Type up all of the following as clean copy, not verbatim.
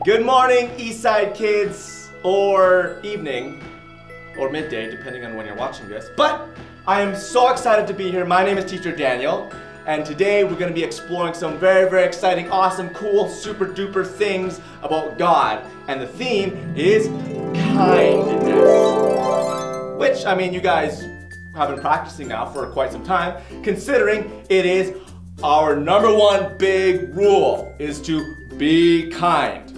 Good morning, Eastside kids, or evening, or midday, depending on when you're watching this. But I am so excited to be here. My name is Teacher Daniel, and today we're going to be exploring some very, very exciting, awesome, cool, super duper things about God. And the theme is kindness. Which, I mean, you guys have been practicing now for quite some time, considering it is our number one big rule is to be kind.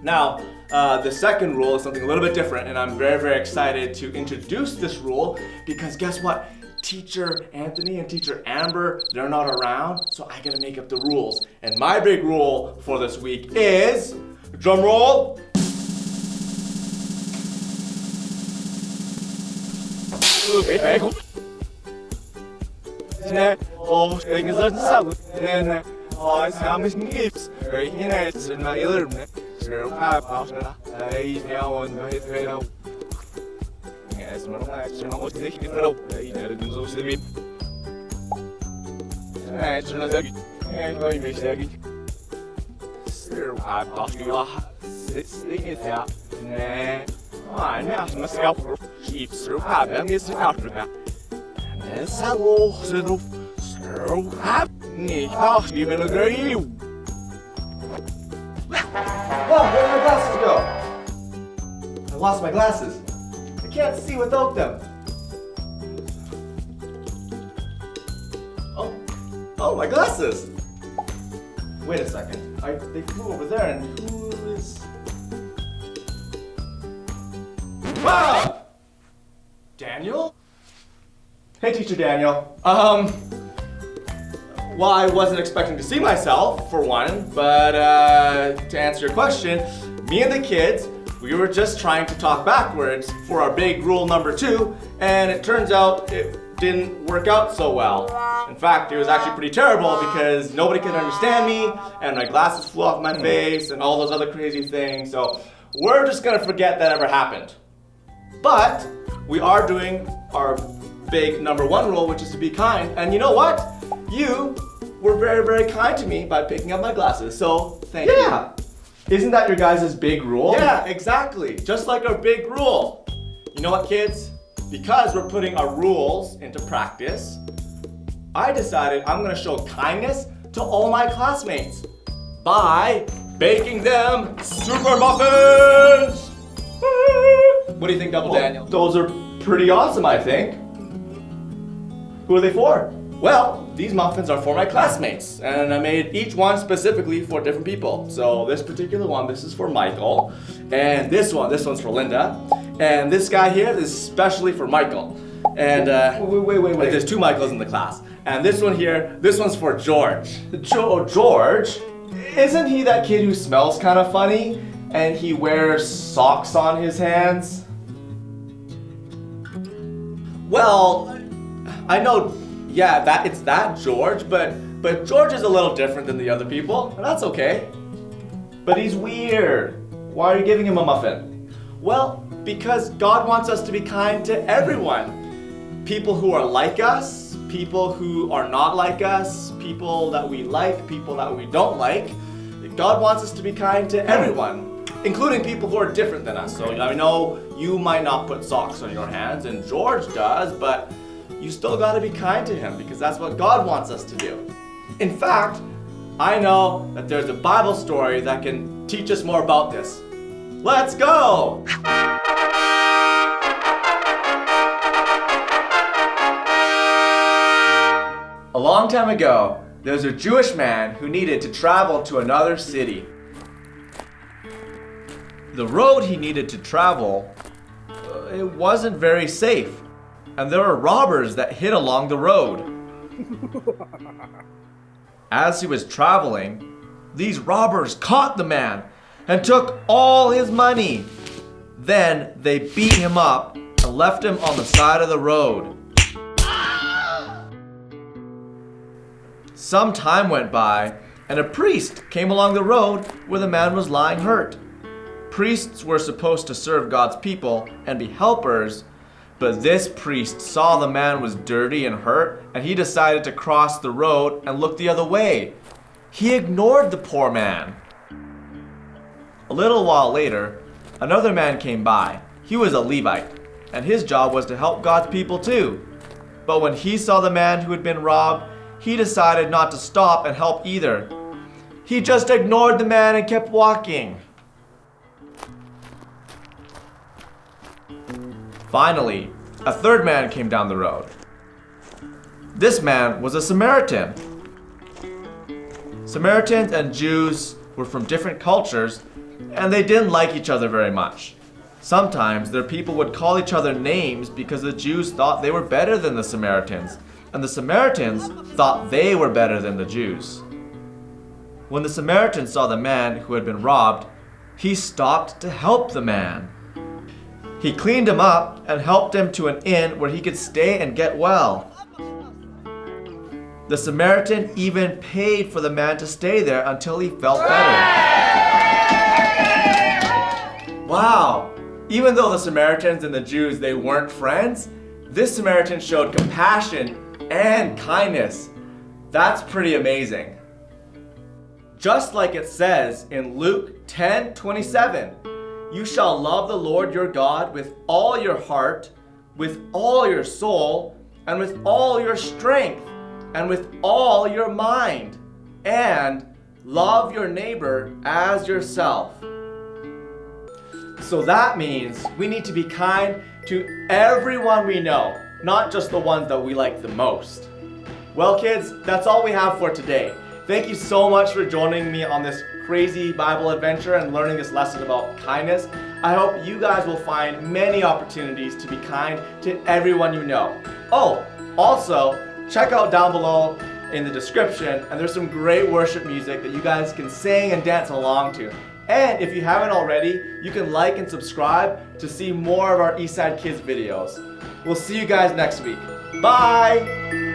Now, the second rule is something a little bit different, and I'm very, very excited to introduce this rule because guess what? Teacher Anthony and Teacher Amber, they're not around, so I gotta make up the rules. And my big rule for this week is, drum roll. Oh, where did my glasses go? I lost my glasses. I can't see without them. Oh, my glasses. Wait a second. They flew over there, and who is... Wow! Daniel? Hey, Teacher Daniel. Well, I wasn't expecting to see myself, for one, but to answer your question, me and the kids, we were just trying to talk backwards for our big rule number 2, and it turns out it didn't work out so well. In fact, it was actually pretty terrible because nobody could understand me, and my glasses flew off my face, and all those other crazy things, so we're just gonna forget that ever happened. But we are doing our big number 1 rule, which is to be kind, and you know what? You were very, very kind to me by picking up my glasses, so thank you. Isn't that your guys' big rule? Yeah, exactly. Just like our big rule. You know what, kids? Because we're putting our rules into practice, I decided I'm gonna show kindness to all my classmates by baking them super muffins! What do you think, Double Daniel? Those are pretty awesome, I think. Who are they for? Well, these muffins are for my classmates, and I made each one specifically for different people. So this particular one, this is for Michael, and this one's for Linda, and this guy here is especially for Michael. And wait. There's 2 Michaels in the class, and this one here, this one's for George. George? Isn't he that kid who smells kind of funny, and he wears socks on his hands? Well, I know. Yeah, it's that George, but George is a little different than the other people, and that's okay. But he's weird. Why are you giving him a muffin? Well, because God wants us to be kind to everyone. People who are like us, people who are not like us, people that we like, people that we don't like. God wants us to be kind to everyone, including people who are different than us. So I know you might not put socks on your hands, and George does, but you still gotta be kind to him because that's what God wants us to do. In fact, I know that there's a Bible story that can teach us more about this. Let's go! A long time ago, there was a Jewish man who needed to travel to another city. The road he needed to travel, it wasn't very safe. And there were robbers that hid along the road. As he was traveling, these robbers caught the man and took all his money. Then they beat him up and left him on the side of the road. Some time went by, and a priest came along the road where the man was lying hurt. Priests were supposed to serve God's people and be helpers, but this priest saw the man was dirty and hurt, and he decided to cross the road and look the other way. He ignored the poor man. A little while later, another man came by. He was a Levite, and his job was to help God's people too. But when he saw the man who had been robbed, he decided not to stop and help either. He just ignored the man and kept walking. Finally, a third man came down the road. This man was a Samaritan. Samaritans and Jews were from different cultures, and they didn't like each other very much. Sometimes their people would call each other names because the Jews thought they were better than the Samaritans, and the Samaritans thought they were better than the Jews. When the Samaritan saw the man who had been robbed, he stopped to help the man. He cleaned him up and helped him to an inn where he could stay and get well. The Samaritan even paid for the man to stay there until he felt better. Wow! Even though the Samaritans and the Jews, they weren't friends, this Samaritan showed compassion and kindness. That's pretty amazing. Just like it says in Luke 10:27, you shall love the Lord your God with all your heart, with all your soul, and with all your strength, and with all your mind, and love your neighbor as yourself. So that means we need to be kind to everyone we know, not just the ones that we like the most. Well, kids, that's all we have for today. Thank you so much for joining me on this crazy Bible adventure and learning this lesson about kindness. I hope you guys will find many opportunities to be kind to everyone you know. Oh, also, check out down below in the description, and there's some great worship music that you guys can sing and dance along to. And if you haven't already, you can like and subscribe to see more of our Eastside Kids videos. We'll see you guys next week. Bye!